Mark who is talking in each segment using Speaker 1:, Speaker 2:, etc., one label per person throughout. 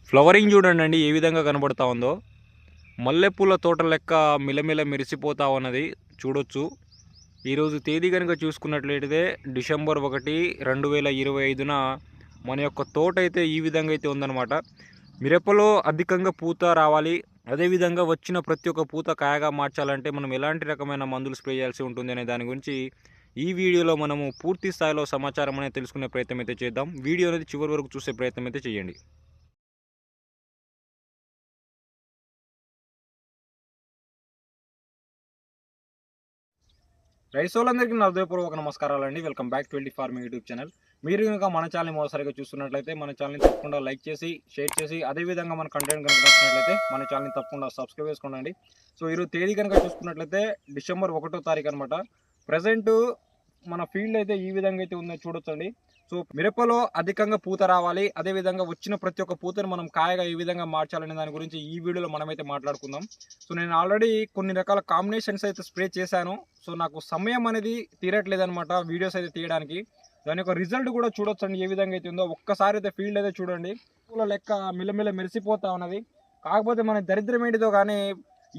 Speaker 1: Flowering చూడండి ఏ విధంగా కనబడతా ఉందో. మల్లెపూల తోట లెక్క మిలమిల మెరిసిపోతా ఉన్నది చూడొచ్చు. ఈరోజు తేదీ కనుక చూసుకున్నట్లయితే డిసెంబర్ 1, 2025న మన యొక్క తోట అయితే ఈ విధంగా అయితే ఉందన్నమాట. మిరపలో అధికంగా పూత రావాలి, అదేవిధంగా వచ్చిన ప్రతి ఒక్క పూత కాయగా మార్చాలంటే మనం ఎలాంటి రకమైన మందులు స్ప్రే చేయాల్సి ఉంటుంది అనే దాని గురించి ఈ వీడియోలో మనము పూర్తి స్థాయిలో సమాచారం అనేది తెలుసుకునే ప్రయత్నం అయితే చేద్దాం. వీడియో అనేది చివరి వరకు చూసే ప్రయత్నం అయితే చేయండి. రైతులందరికీ నా హృదయపూర్వక నమస్కారాలండి. Welcome back to farming YouTube channel. మీరు కనుక మన ఛానల్ మొదటిసారిగా చూస్తున్నట్లయితే మన ఛానల్ని తప్పకుండా లైక్ చేసి షేర్ చేసి అదేవిధంగా మన కంటెంట్ కనుక నచ్చినట్లయితే మన ఛానల్ని తప్పకుండా సబ్స్క్రైబ్ చేసుకోండి. సో ఈరోజు తేదీ కనుక చూసుకున్నట్లయితే డిసెంబర్ 1వ తారీఖు అనమాట. ప్రజెంట్ మన ఫీల్డ్ అయితే ఈ విధంగా అయితే ఉందో చూడొచ్చండి. సో మిరపలో అధికంగా పూత రావాలి, అదేవిధంగా వచ్చిన ప్రతి ఒక్క పూతను మనం కాయగా ఏ విధంగా మార్చాలనే దాని గురించి ఈ వీడియోలో మనమైతే మాట్లాడుకుందాం. సో నేను ఆల్రెడీ కొన్ని రకాల కాంబినేషన్స్ అయితే స్ప్రే చేశాను. సో నాకు సమయం అనేది తీరట్లేదు అనమాట వీడియోస్ అయితే తీయడానికి. దాని యొక్క రిజల్ట్ కూడా చూడొచ్చండి ఏ విధంగా అయితే ఉందో. ఒక్కసారి అయితే ఫీల్డ్ అయితే చూడండి, పూల లెక్క మిలమిల మెరిసిపోతా ఉన్నది. కాకపోతే మన దరిద్రం ఏంటిదో కానీ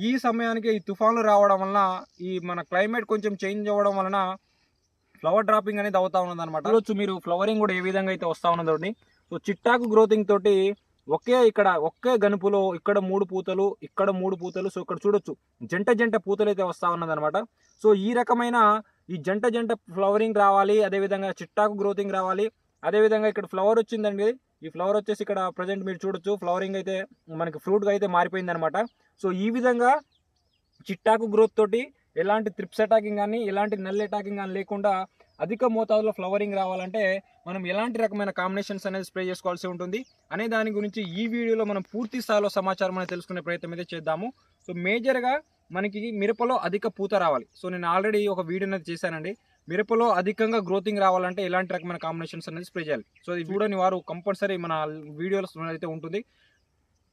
Speaker 1: ఈ సమయానికి ఈ తుఫాన్లు రావడం వలన, ఈ మన క్లైమేట్ కొంచెం చేంజ్ అవ్వడం వలన ఫ్లవర్ డ్రాపింగ్ అనేది అవుతా ఉన్నది అనమాట. చూడొచ్చు మీరు ఫ్లవరింగ్ కూడా ఏ విధంగా అయితే వస్తా ఉన్నది. సో చిట్టాకు గ్రోతింగ్ తోటి ఒకే గనుపులో ఇక్కడ 3 పూతలు, ఇక్కడ 3 పూతలు. సో ఇక్కడ చూడొచ్చు జంట పూతలు అయితే వస్తా ఉన్నది అనమాట. సో ఈ రకమైన ఈ జంట ఫ్లవరింగ్ రావాలి, అదేవిధంగా చిట్టాకు గ్రోతింగ్ రావాలి. అదేవిధంగా ఇక్కడ ఫ్లవర్ వచ్చిందండి. ఈ ఫ్లవర్ వచ్చేసి ఇక్కడ ప్రజెంట్ మీరు చూడొచ్చు ఫ్లవరింగ్ అయితే మనకి ఫ్రూట్గా అయితే మారిపోయింది అనమాట. సో ఈ విధంగా చిట్టాకు గ్రోత్ తోటి ఎలాంటి త్రిప్స్ అటాకింగ్ కానీ ఎలాంటి నల్ అటాకింగ్ కానీ లేకుండా అధిక మోతాదులో ఫ్లవరింగ్ రావాలంటే మనం ఎలాంటి రకమైన కాంబినేషన్స్ అనేది స్ప్రే చేసుకోవాల్సి ఉంటుంది అనే దాని గురించి ఈ వీడియోలో మనం పూర్తి స్థాయిలో సమాచారం అనేది తెలుసుకునే ప్రయత్నం అయితే చేద్దాము. సో మేజర్గా మనకి మిరపలో అధిక పూత రావాలి. సో నేను ఆల్రెడీ ఒక వీడియో అనేది చేశానండి. మిరపలో అధికంగా గ్రోతింగ్ రావాలంటే ఎలాంటి రకమైన కాంబినేషన్స్ అనేది స్ప్రే చేయాలి. సో ఇది చూడని వారు కంపల్సరీ మన వీడియోలో అయితే ఉంటుంది.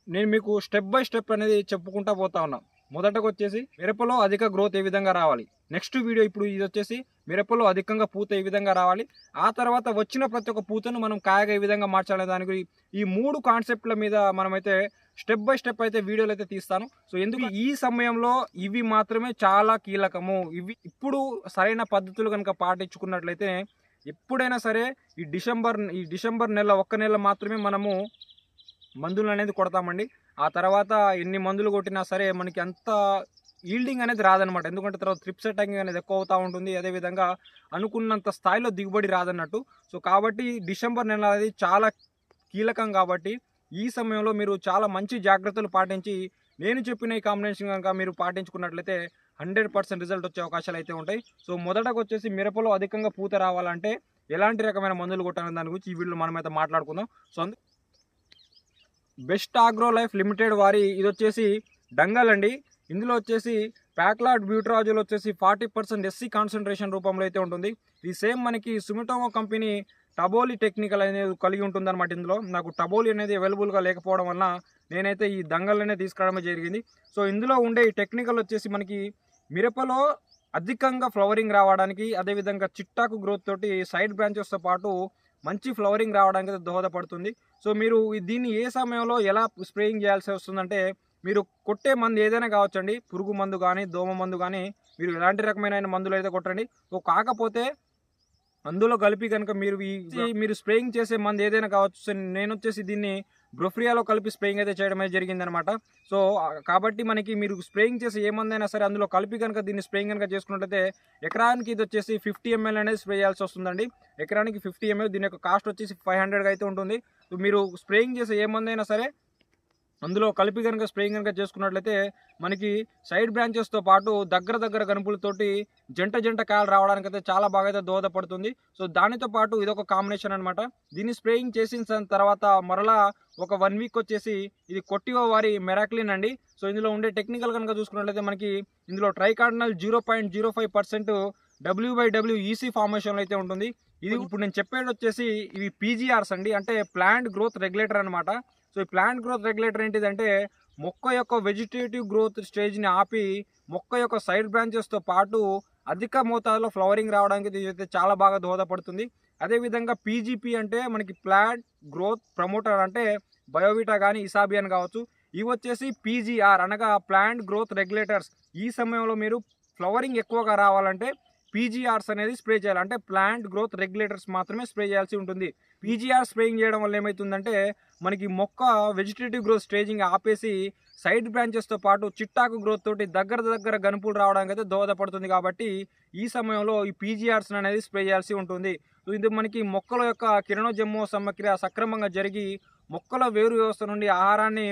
Speaker 1: నేను మీకు స్టెప్ బై స్టెప్ అనేది చెప్పుకుంటా పోతా ఉన్నాను. మొదటగా వచ్చేసి మిరపలో అధిక గ్రోత్ ఏ విధంగా రావాలి. నెక్స్ట్ వీడియో ఇప్పుడు ఇది వచ్చేసి మిరపలో అధికంగా పూత ఏ విధంగా రావాలి. ఆ తర్వాత వచ్చిన ప్రతి ఒక్క పూతను మనం కాయగా ఏ విధంగా మార్చాలనే దాని గురించి ఈ 3 కాన్సెప్ట్ల మీద మనమైతే స్టెప్ బై స్టెప్ అయితే వీడియోలు అయితే తీస్తాను. సో ఎందుకు ఈ సమయంలో ఇవి మాత్రమే చాలా కీలకము. ఇవి ఇప్పుడు సరైన పద్ధతులు కనుక పాటించుకున్నట్లయితే ఎప్పుడైనా సరే ఈ డిసెంబర్ నెల ఒక్క నెల మాత్రమే మనము మందులు అనేది కొడతామండి. ఆ తర్వాత ఎన్ని మందులు కొట్టినా సరే మనకి అంత ఈల్డింగ్ అనేది రాదనమాట. ఎందుకంటే తర్వాత త్రిప్స్ అటాకింగ్ అనేది ఎక్కువ అవుతూ ఉంటుంది, అదేవిధంగా అనుకున్నంత స్థాయిలో దిగుబడి రాదన్నట్టు. సో కాబట్టి డిసెంబర్ నెల అనేది చాలా కీలకం. కాబట్టి ఈ సమయంలో మీరు చాలా మంచి జాగ్రత్తలు పాటించి నేను చెప్పిన ఈ కాంబినేషన్ కనుక మీరు పాటించుకున్నట్లయితే 100% రిజల్ట్ వచ్చే అవకాశాలు అయితే ఉంటాయి. సో మొదటగా వచ్చేసి మిరపలో అధికంగా పూత రావాలంటే ఎలాంటి రకమైన మందులు కొట్టాలనే దాని గురించి ఈ వీడియోలో మనమైతే మాట్లాడుకుందాం. So best agro life limited వారి ఇది వచ్చేసి డంగల్ అండి. ఇందులో వచ్చేసి ప్యాక్లాట్ బ్యూట్రాజుల్ వచ్చేసి 40% ఎస్సీ కాన్సన్ట్రేషన్ రూపంలో అయితే ఉంటుంది. ఇది సేమ్ మనకి సుమిటోమో కంపెనీ టబోలి టెక్నికల్ అనేది కలిగి ఉంటుంది అనమాట. ఇందులో నాకు టబోలి అనేది అవైలబుల్గా లేకపోవడం వల్ల నేనైతే ఈ డంగల్ అనేది తీసుకురావడమే జరిగింది. సో ఇందులో ఉండే ఈ టెక్నికల్ వచ్చేసి మనకి మిరపలో అధికంగా ఫ్లవరింగ్ రావడానికి, అదేవిధంగా చిట్టాకు గ్రోత్ తోటి సైడ్ బ్రాంచెస్తో పాటు మంచి ఫ్లవరింగ్ రావడానికి దోహదపడుతుంది. సో మీరు దీన్ని ఏ సమయంలో ఎలా స్ప్రేయింగ్ చేయాల్సి వస్తుందంటే మీరు కొట్టే మందు ఏదైనా కావచ్చండి, పురుగు మందు కానీ దోమ మందు కానీ మీరు ఎలాంటి రకమైన మందులు అయితే కొట్టండి. సో కాకపోతే అందులో కలిపి కనుక మీరు స్ప్రేయింగ్ చేసే మందు ఏదైనా కావచ్చు. నేను వచ్చేసి దీన్ని బ్రొఫ్రియాలో కలిపి స్ప్రేయింగ్ అయితే చేయడం అయితే జరిగిందనమాట. సో కాబట్టి మనకి మీరు స్ప్రేయింగ్ చేసే ఏ మందైనా సరే అందులో కలిపి కనుక దీన్ని స్ప్రేయింగ్ కనుక చేసుకున్నట్లయితే ఎకరానికి ఇది వచ్చేసి 50 ml అనేది స్ప్రే చేయాల్సి వస్తుందండి. ఎకరానికి 50 ml. దీని యొక్క కాస్ట్ వచ్చేసి 500 అయితే ఉంటుంది. సో మీరు స్ప్రేయింగ్ చేసే ఏ మందైనా సరే అందులో కలిపి కనుక స్ప్రేయింగ్ కనుక చేసుకున్నట్లయితే మనకి సైడ్ బ్రాంచెస్తో పాటు దగ్గర గనుపులతోటి జంట కాయలు రావడానికి అయితే చాలా బాగా అయితే దోహదపడుతుంది. సో దానితో పాటు ఇదొక కాంబినేషన్ అనమాట. దీన్ని స్ప్రేయింగ్ చేసిన తర్వాత మరలా ఒక 1 వీక్ వచ్చేసి ఇది కొట్టివో వారి మెరాక్లిన్ అండి. సో ఇందులో ఉండే టెక్నికల్ కనుక చూసుకున్నట్లయితే మనకి ఇందులో ట్రైకార్డినల్ 0.05% W/W ఈసీ ఫార్మేషన్లో అయితే ఉంటుంది. ఇది ఇప్పుడు నేను చెప్పేది వచ్చేసి ఇవి PGRs అండి, అంటే ప్లాంట్ గ్రోత్ రెగ్యులేటర్ అనమాట. సో ఈ ప్లాంట్ గ్రోత్ రెగ్యులేటర్ ఏంటిదంటే మొక్క యొక్క వెజిటేటివ్ గ్రోత్ స్టేజ్ని ఆపి మొక్క యొక్క సైడ్ బ్రాంచెస్తో పాటు అధిక మోతాదులో ఫ్లవరింగ్ రావడానికి ఇది అయితే చాలా బాగా దోహదపడుతుంది. అదేవిధంగా PGP అంటే మనకి ప్లాంట్ గ్రోత్ ప్రమోటర్, అంటే బయోవిటా కానీ ఇసాబియన్ కావచ్చు. ఇవి వచ్చేసి పీజీఆర్ అనగా ప్లాంట్ గ్రోత్ రెగ్యులేటర్స్. ఈ సమయంలో మీరు ఫ్లవరింగ్ ఎక్కువగా రావాలంటే పీజీఆర్స్ అనేది స్ప్రే చేయాలి. అంటే ప్లాంట్ గ్రోత్ రెగ్యులేటర్స్ మాత్రమే స్ప్రే చేయాల్సి ఉంటుంది. పీజీఆర్ స్ప్రేయింగ్ చేయడం వల్ల ఏమవుతుందంటే మనకి మొక్క వెజిటేటివ్ గ్రోత్ స్టేజింగ్ ఆపేసి సైడ్ బ్రాంచెస్తో పాటు చిట్టాకు గ్రోత్ తోటి దగ్గర గనుపులు రావడానికి అయితే దోహదపడుతుంది. కాబట్టి ఈ సమయంలో ఈ పీజీఆర్స్ అనేది స్ప్రే చేయాల్సి ఉంటుంది. సో ఇది మనకి మొక్కల యొక్క కిరణోజన్మ సమక్రియ సక్రమంగా జరిగి మొక్కల వేరు వ్యవస్థ నుండి ఆహారాన్ని,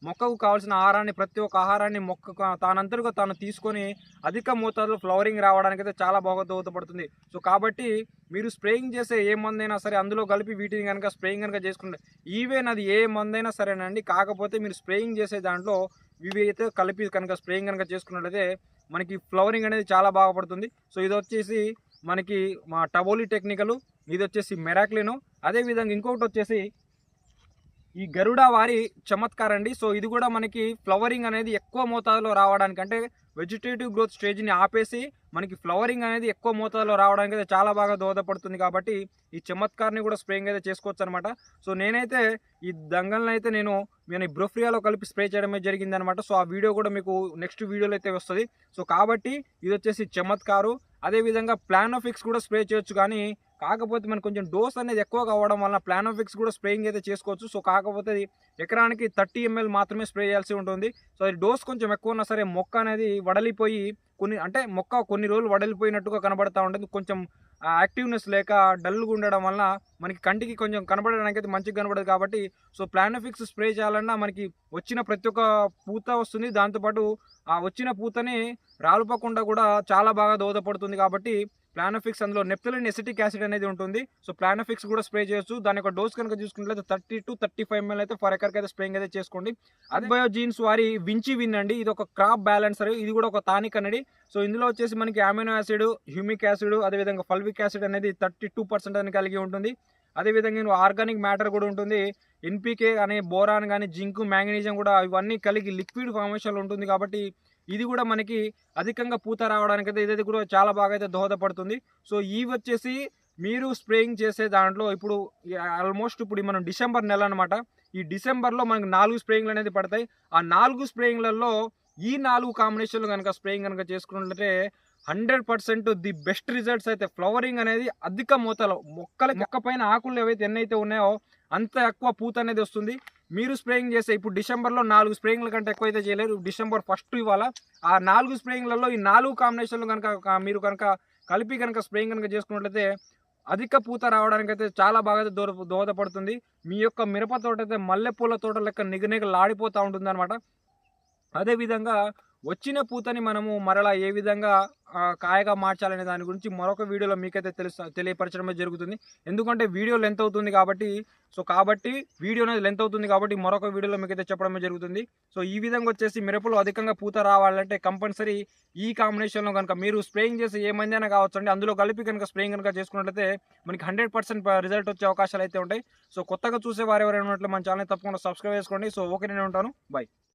Speaker 1: మొక్కకు కావాల్సిన ఆహారాన్ని, ప్రతి ఒక్క ఆహారాన్ని మొక్క తానంతటిగా తాను తీసుకొని అధిక మోతాదులో ఫ్లవరింగ్ రావడానికి అయితే చాలా బాగా దోహదపడుతుంది. సో కాబట్టి మీరు స్ప్రేయింగ్ చేసే ఏ మందైనా సరే అందులో కలిపి వీటిని కనుక స్ప్రేయింగ్ కనుక చేసుకుంటే, ఈవెన్ అది ఏ మందైనా సరేనండి, కాకపోతే మీరు స్ప్రేయింగ్ చేసే దాంట్లో ఇవి అయితే కలిపి కనుక స్ప్రేయింగ్ కనుక చేసుకున్నట్లయితే మనకి ఫ్లవరింగ్ అనేది చాలా బాగా పడుతుంది. సో ఇది వచ్చేసి మనకి మా టబోలీ టెక్నికలు, ఇది వచ్చేసి మెరాక్లిను. అదేవిధంగా ఇంకొకటి వచ్చేసి ఈ గరుడా వారి చమత్కార్ అండి. సో ఇది కూడా మనకి ఫ్లవరింగ్ అనేది ఎక్కువ మోతాదులో రావడానికి, అంటే వెజిటేటివ్ గ్రోత్ స్టేజ్ని ఆపేసి మనకి ఫ్లవరింగ్ అనేది ఎక్కువ మోతాదులో రావడానికి అయితే చాలా బాగా దోహదపడుతుంది. కాబట్టి ఈ చమత్కార్ని కూడా స్ప్రేయింగ్ అయితే చేసుకోవచ్చు అనమాట. సో నేనైతే ఈ దంగల్ని అయితే నేను బ్రోఫ్రియాలో కలిపి స్ప్రే చేయడమే జరిగిందనమాట. సో ఆ వీడియో కూడా మీకు నెక్స్ట్ వీడియోలో అయితే వస్తుంది. సో కాబట్టి ఇది వచ్చేసి చమత్కారు. అదేవిధంగా ప్లానోఫిక్స్ కూడా స్ప్రే చేయొచ్చు, కానీ కాకపోతే మనకు కొంచెం డోస్ అనేది ఎక్కువ కావడం వలన ప్లానోఫిక్స్ కూడా స్ప్రేయింగ్ అయితే చేసుకోవచ్చు. సో కాకపోతే ఎకరానికి 30 ml మాత్రమే స్ప్రే చేయాల్సి ఉంటుంది. సో అది డోస్ కొంచెం ఎక్కువ ఉన్నా సరే మొక్క అనేది వడలిపోయి మొక్క కొన్ని రోజులు వడలిపోయినట్టుగా కనబడతా ఉంటుంది. కొంచెం యాక్టివ్నెస్ లేక డల్గా ఉండడం వలన మనకి కంటికి కొంచెం కనబడడానికి అయితే మంచిగా కనబడదు. కాబట్టి సో ప్లానోఫిక్స్ స్ప్రే చేయాలన్నా మనకి వచ్చిన ప్రతి ఒక్క పూత వస్తుంది, దాంతోపాటు ఆ వచ్చిన పూతని రాలిపోకుండా కూడా చాలా బాగా దోహదపడుతుంది. కాబట్టి ప్లానోఫిక్స్ అందులో నెప్థలిన్ ఎసిటిక్ యాసిడ్ అనేది ఉంటుంది. సో ప్లానోఫిక్స్ కూడా స్ప్రే చేయొచ్చు. దాని యొక్క డోస్ కనుక చూసుకున్నట్లయితే 30 to 35 ml అయితే ఫర్ ఎకర్కి అయితే స్ప్రేయింగ్ అయితే చేసుకోండి. అది బయోజీన్స్ వారి వించి విన్ అండి. ఇది ఒక క్రాప్ బ్యాలెన్సర్, ఇది కూడా ఒక టానిక్ అనేది. సో ఇందులో వచ్చేసి మనకి అమినో యాసిడ్, హ్యూమిక్ యాసిడ్, అదేవిధంగా ఫల్విక్ యాసిడ్ అనేది 32% అని కలిగి ఉంటుంది. అదేవిధంగా ఆర్గానిక్ మ్యాటర్ కూడా ఉంటుంది. ఎన్పికే అనే బోరాన్ కానీ, జింక్, మ్యాంగనీజియం కూడా ఇవన్నీ కలిగి లిక్విడ్ ఫార్మేషన్లో ఉంటుంది. కాబట్టి ఇది కూడా మనకి అధికంగా పూత రావడానికి అయితే ఇది కూడా చాలా బాగా అయితే దోహదపడుతుంది. సో ఇవి వచ్చేసి మీరు స్ప్రేయింగ్ చేసే దాంట్లో ఇప్పుడు ఆల్మోస్ట్ ఇప్పుడు మనం డిసెంబర్ నెల అనమాట. ఈ డిసెంబర్లో మనకి 4 స్ప్రేయింగ్లు అనేది పడతాయి. ఆ 4 స్ప్రేయింగ్లలో ఈ 4 కాంబినేషన్లు కనుక స్ప్రేయింగ్ కనుక చేసుకున్నట్లయితే 100% ది బెస్ట్ రిజల్ట్స్ అయితే ఫ్లవరింగ్ అనేది అధిక మోతాదులో మొక్క పైన ఆకులు ఏవైతే ఎన్నైతే ఉన్నాయో అంత ఎక్కువ పూత అనేది వస్తుంది. మీరు స్ప్రేయింగ్ చేస్తే ఇప్పుడు డిసెంబర్లో 4 స్ప్రేయింగ్ల కంటే ఎక్కువ అయితే చేయలేరు. డిసెంబర్ 1 ఇవాళ ఆ 4 స్ప్రేయింగ్లలో ఈ 4 కాంబినేషన్లు కనుక మీరు కలిపి స్ప్రేయింగ్ కనుక చేసుకున్నట్లయితే అధిక పూత రావడానికి అయితే చాలా బాగా దోహదపడుతుంది. మీ యొక్క మిరప తోట అయితే మల్లెపూల తోట లెక్క నిగనిగలాడిపోతూ ఉంటుంది అనమాట. అదేవిధంగా వచ్చిన పూతని మనము మరలా ఏ విధంగా కాయగా మార్చాలనే దాని గురించి మరొక వీడియోలో మీకైతే తెలియపరచడమే జరుగుతుంది. ఎందుకంటే వీడియో లెంత్ అవుతుంది కాబట్టి వీడియో అనేది లెంత్ అవుతుంది కాబట్టి మరొక వీడియోలో మీకైతే చెప్పడమే జరుగుతుంది. సో ఈ విధంగా వచ్చేసి మిరపలో అధికంగా పూత రావాలంటే కంపల్సరీ ఈ కాంబినేషన్లో కనుక మీరు స్ప్రేయింగ్ చేసి ఏమైందైనా కావచ్చు అండి, అందులో కలిపి కనుక స్ప్రేయింగ్ కనుక చేసుకున్నట్లయితే మనకి 100% రిజల్ట్ వచ్చే అవకాశాలు అయితే ఉంటాయి. సో కొత్తగా చూసే వారు ఎవరైనా ఉన్నట్లు మన ఛానల్ తప్పకుండా సబ్స్క్రైబ్ చేసుకోండి. సో ఓకే, నేను ఉంటాను. బై.